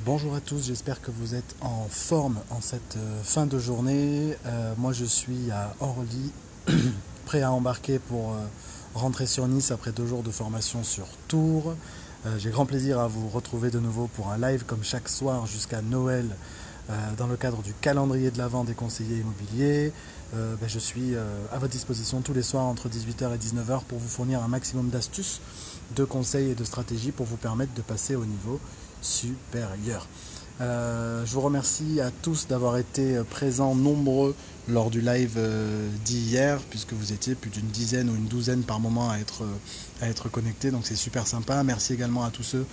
Bonjour à tous, j'espère que vous êtes en forme en cette fin de journée. Moi je suis à Orly, prêt à embarquer pour rentrer sur Nice après 2 jours de formation sur Tours. J'ai grand plaisir à vous retrouver de nouveau pour un live comme chaque soir jusqu'à Noël dans le cadre du calendrier de l'Avent des conseillers immobiliers. Je suis à votre disposition tous les soirs entre 18h et 19h pour vous fournir un maximum d'astuces, de conseils et de stratégies pour vous permettre de passer au niveau supérieur. Je vous remercie à tous d'avoir été présents nombreux lors du live d'hier, puisque vous étiez plus d'une dizaine ou une douzaine par moment à être connectés, donc c'est super sympa. Merci également à tous ceux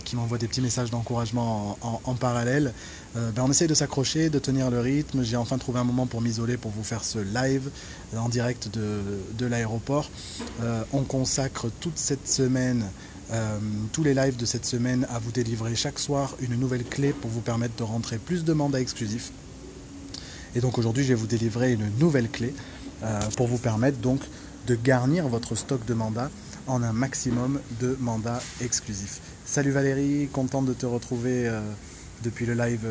qui m'envoient des petits messages d'encouragement en parallèle. On essaye de s'accrocher, de tenir le rythme. J'ai enfin trouvé un moment pour m'isoler, pour vous faire ce live en direct de l'aéroport. On consacre toute cette semaine tous les lives de cette semaine à vous délivrer chaque soir une nouvelle clé pour vous permettre de rentrer plus de mandats exclusifs. Et donc aujourd'hui je vais vous délivrer une nouvelle clé pour vous permettre donc de garnir votre stock de mandats en un maximum de mandats exclusifs. Salut Valérie, contente de te retrouver depuis le live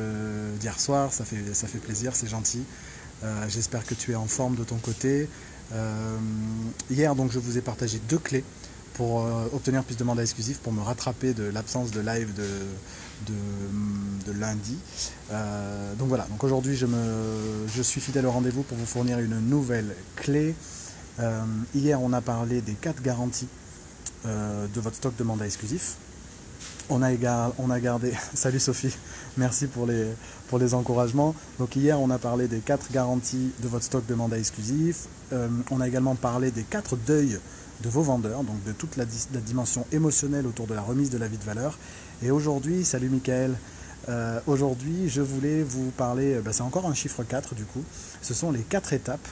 d'hier soir, ça fait plaisir, c'est gentil. J'espère que tu es en forme de ton côté. Hier donc je vous ai partagé 2 clés pour obtenir plus de mandats exclusifs, pour me rattraper de l'absence de live de lundi. Donc voilà, donc aujourd'hui je suis fidèle au rendez-vous pour vous fournir une nouvelle clé. Hier on a parlé des 4 garanties de votre stock de mandats exclusifs. On a gardé, salut Sophie, merci pour les encouragements. Donc hier on a parlé des 4 garanties de votre stock de mandats exclusifs. On a également parlé des 4 deuils de vos vendeurs, donc de toute la dimension émotionnelle autour de la remise de l'avis de valeur. Et aujourd'hui, salut Michael, aujourd'hui je voulais vous parler, c'est encore un chiffre 4 du coup, ce sont les 4 étapes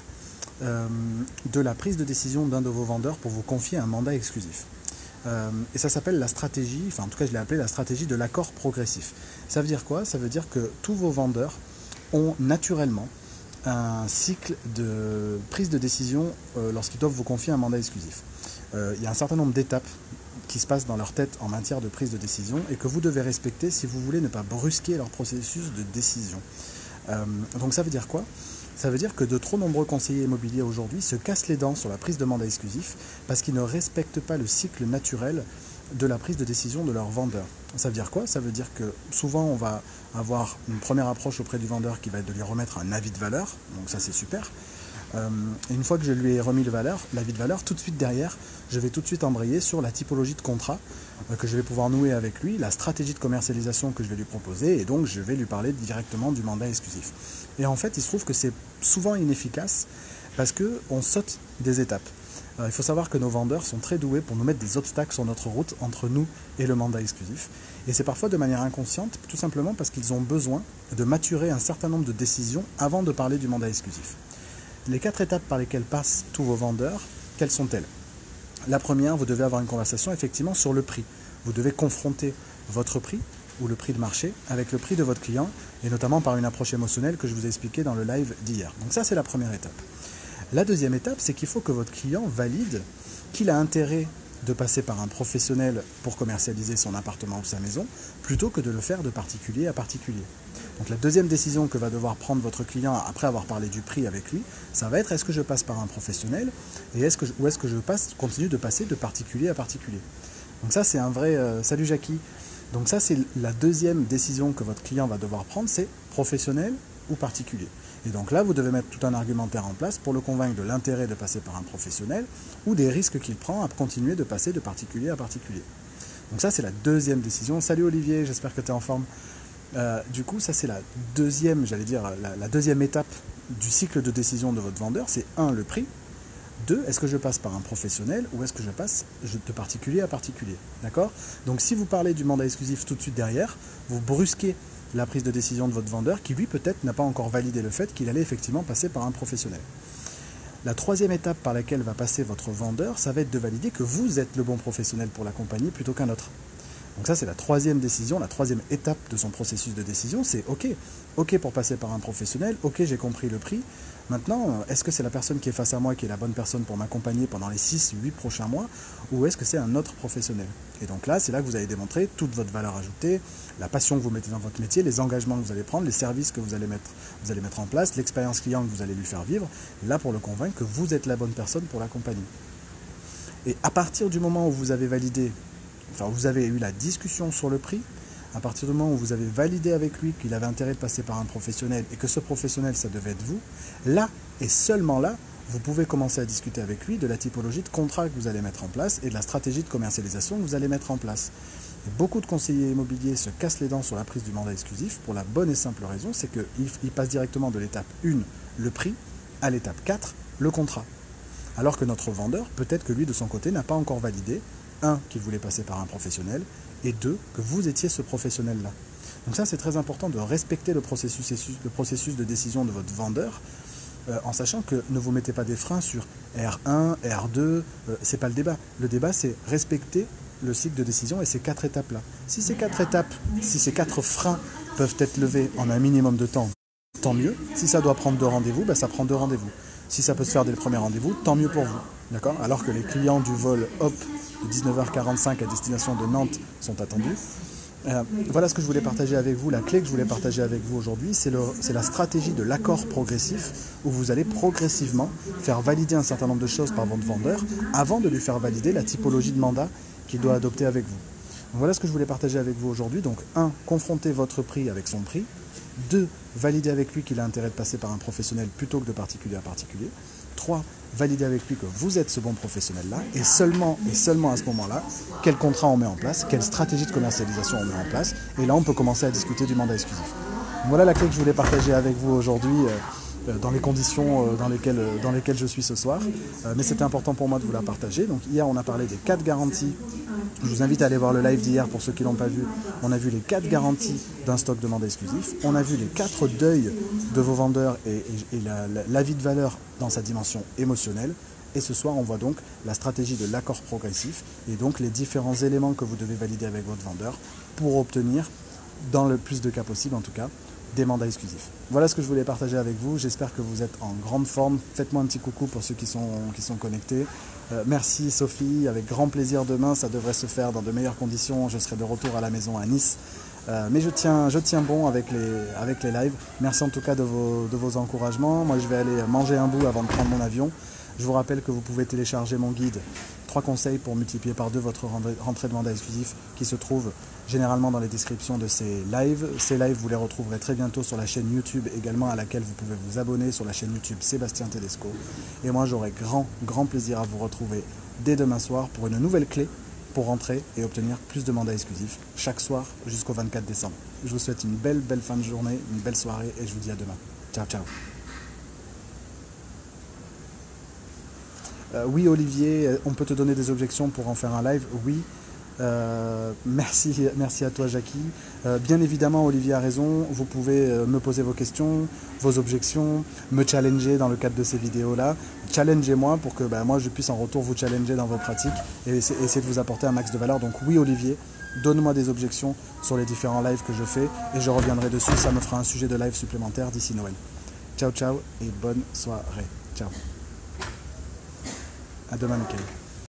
de la prise de décision d'un de vos vendeurs pour vous confier un mandat exclusif. Et ça s'appelle la stratégie, enfin en tout cas je l'ai appelé la stratégie de l'accord progressif. Ça veut dire quoi? Ça veut dire que tous vos vendeurs ont naturellement un cycle de prise de décision lorsqu'ils doivent vous confier un mandat exclusif. Il y a un certain nombre d'étapes qui se passent dans leur tête en matière de prise de décision et que vous devez respecter si vous voulez ne pas brusquer leur processus de décision. Donc ça veut dire quoi? Ça veut dire que de trop nombreux conseillers immobiliers aujourd'hui se cassent les dents sur la prise de mandat exclusif parce qu'ils ne respectent pas le cycle naturel de la prise de décision de leur vendeur. Ça veut dire quoi? Ça veut dire que souvent on va avoir une première approche auprès du vendeur qui va être de lui remettre un avis de valeur, donc ça c'est super. Et une fois que je lui ai remis l'avis de valeur, tout de suite derrière, je vais tout de suite embrayer sur la typologie de contrat que je vais pouvoir nouer avec lui, la stratégie de commercialisation que je vais lui proposer, et donc je vais lui parler directement du mandat exclusif. Et en fait, il se trouve que c'est souvent inefficace parce qu'on saute des étapes. Il faut savoir que nos vendeurs sont très doués pour nous mettre des obstacles sur notre route entre nous et le mandat exclusif. Et c'est parfois de manière inconsciente, tout simplement parce qu'ils ont besoin de maturer un certain nombre de décisions avant de parler du mandat exclusif. Les 4 étapes par lesquelles passent tous vos vendeurs, quelles sont-elles? La première, vous devez avoir une conversation effectivement sur le prix. Vous devez confronter votre prix ou le prix de marché avec le prix de votre client, et notamment par une approche émotionnelle que je vous ai expliqué dans le live d'hier. Donc ça, c'est la première étape. La deuxième étape, c'est qu'il faut que votre client valide qu'il a intérêt de passer par un professionnel pour commercialiser son appartement ou sa maison, plutôt que de le faire de particulier à particulier. Donc la deuxième décision que va devoir prendre votre client après avoir parlé du prix avec lui, ça va être: est-ce que je passe par un professionnel ou est-ce que je continue de passer de particulier à particulier. Donc ça c'est un vrai... salut Jackie. Donc ça c'est la deuxième décision que votre client va devoir prendre, c'est professionnel ou particulier. Et donc là, vous devez mettre tout un argumentaire en place pour le convaincre de l'intérêt de passer par un professionnel ou des risques qu'il prend à continuer de passer de particulier à particulier. Donc ça, c'est la deuxième décision. Salut Olivier, j'espère que tu es en forme. Du coup, ça c'est la deuxième, la deuxième étape du cycle de décision de votre vendeur. C'est 1, le prix. 2, est-ce que je passe par un professionnel ou est-ce que je passe de particulier à particulier. D'accord? Donc si vous parlez du mandat exclusif tout de suite derrière, vous brusquez la prise de décision de votre vendeur qui lui peut-être n'a pas encore validé le fait qu'il allait effectivement passer par un professionnel. La troisième étape par laquelle va passer votre vendeur, ça va être de valider que vous êtes le bon professionnel pour l'accompagner plutôt qu'un autre. Donc ça, c'est la troisième décision, la troisième étape de son processus de décision, c'est ok pour passer par un professionnel, ok, j'ai compris le prix. Maintenant, est-ce que c'est la personne qui est face à moi qui est la bonne personne pour m'accompagner pendant les 6-8 prochains mois, ou est-ce que c'est un autre professionnel? Et donc là, c'est là que vous allez démontrer toute votre valeur ajoutée, la passion que vous mettez dans votre métier, les engagements que vous allez prendre, les services que vous allez mettre en place, l'expérience client que vous allez lui faire vivre, là pour le convaincre que vous êtes la bonne personne pour l'accompagner. Et à partir du moment où vous avez validé, enfin vous avez eu la discussion sur le prix, à partir du moment où vous avez validé avec lui qu'il avait intérêt de passer par un professionnel et que ce professionnel, ça devait être vous, là et seulement là, vous pouvez commencer à discuter avec lui de la typologie de contrat que vous allez mettre en place et de la stratégie de commercialisation que vous allez mettre en place. Et beaucoup de conseillers immobiliers se cassent les dents sur la prise du mandat exclusif pour la bonne et simple raison, c'est qu'ils passent directement de l'étape 1, le prix, à l'étape 4, le contrat. Alors que notre vendeur, peut-être que lui de son côté n'a pas encore validé, 1, qu'il voulait passer par un professionnel, et 2, que vous étiez ce professionnel-là. Donc ça, c'est très important de respecter le processus de décision de votre vendeur, en sachant que ne vous mettez pas des freins sur R1, R2, c'est pas le débat. Le débat, c'est respecter le cycle de décision et ces 4 étapes-là. Si ces 4 étapes, si ces 4 freins peuvent être levés en un minimum de temps, tant mieux. Si ça doit prendre 2 rendez-vous, ben ça prend 2 rendez-vous. Si ça peut se faire dès le premier rendez-vous, tant mieux pour vous. D'accord? Alors que les clients du vol HOP de 19h45 à destination de Nantes sont attendus. Voilà ce que je voulais partager avec vous. La clé que je voulais partager avec vous aujourd'hui, c'est la stratégie de l'accord progressif où vous allez progressivement faire valider un certain nombre de choses par votre vendeur avant de lui faire valider la typologie de mandat qu'il doit adopter avec vous. Donc voilà ce que je voulais partager avec vous aujourd'hui. Donc 1, confrontez votre prix avec son prix. 2, validez avec lui qu'il a intérêt de passer par un professionnel plutôt que de particulier à particulier. 3, validez avec lui que vous êtes ce bon professionnel-là. Et seulement à ce moment-là, quel contrat on met en place, quelle stratégie de commercialisation on met en place. Et là, on peut commencer à discuter du mandat exclusif. Voilà la clé que je voulais partager avec vous aujourd'hui dans les conditions dans lesquelles je suis ce soir. Mais c'était important pour moi de vous la partager. Donc hier, on a parlé des 4 garanties. Je vous invite à aller voir le live d'hier pour ceux qui ne l'ont pas vu. On a vu les 4 garanties d'un stock de mandat exclusif. On a vu les 4 deuils de vos vendeurs et l'avis de valeur dans sa dimension émotionnelle. Et ce soir, on voit donc la stratégie de l'accord progressif et donc les différents éléments que vous devez valider avec votre vendeur pour obtenir, dans le plus de cas possible en tout cas, des mandats exclusifs. Voilà ce que je voulais partager avec vous. J'espère que vous êtes en grande forme. Faites-moi un petit coucou pour ceux qui sont connectés. Merci Sophie, avec grand plaisir demain. Ça devrait se faire dans de meilleures conditions. Je serai de retour à la maison à Nice. Mais je tiens bon avec les lives. Merci en tout cas de vos encouragements. Moi, je vais aller manger un bout avant de prendre mon avion. Je vous rappelle que vous pouvez télécharger mon guide 3 conseils pour multiplier par 2 votre rentrée de mandat exclusif qui se trouve généralement dans les descriptions de ces lives. Ces lives, vous les retrouverez très bientôt sur la chaîne YouTube également à laquelle vous pouvez vous abonner sur la chaîne YouTube Sébastien Tedesco. Et moi, j'aurai grand plaisir à vous retrouver dès demain soir pour une nouvelle clé pour rentrer et obtenir plus de mandats exclusifs chaque soir jusqu'au 24 décembre. Je vous souhaite une belle fin de journée, une belle soirée et je vous dis à demain. Ciao, ciao. Oui Olivier, on peut te donner des objections pour en faire un live, oui. Merci à toi Jackie. Bien évidemment Olivier a raison, vous pouvez me poser vos questions, vos objections, me challenger dans le cadre de ces vidéos-là. Challengez-moi pour que moi je puisse en retour vous challenger dans vos pratiques et essayer de vous apporter un max de valeur. Donc oui Olivier, donne-moi des objections sur les différents lives que je fais et je reviendrai dessus, ça me fera un sujet de live supplémentaire d'ici Noël. Ciao ciao et bonne soirée. Ciao. À demain, Mickaël.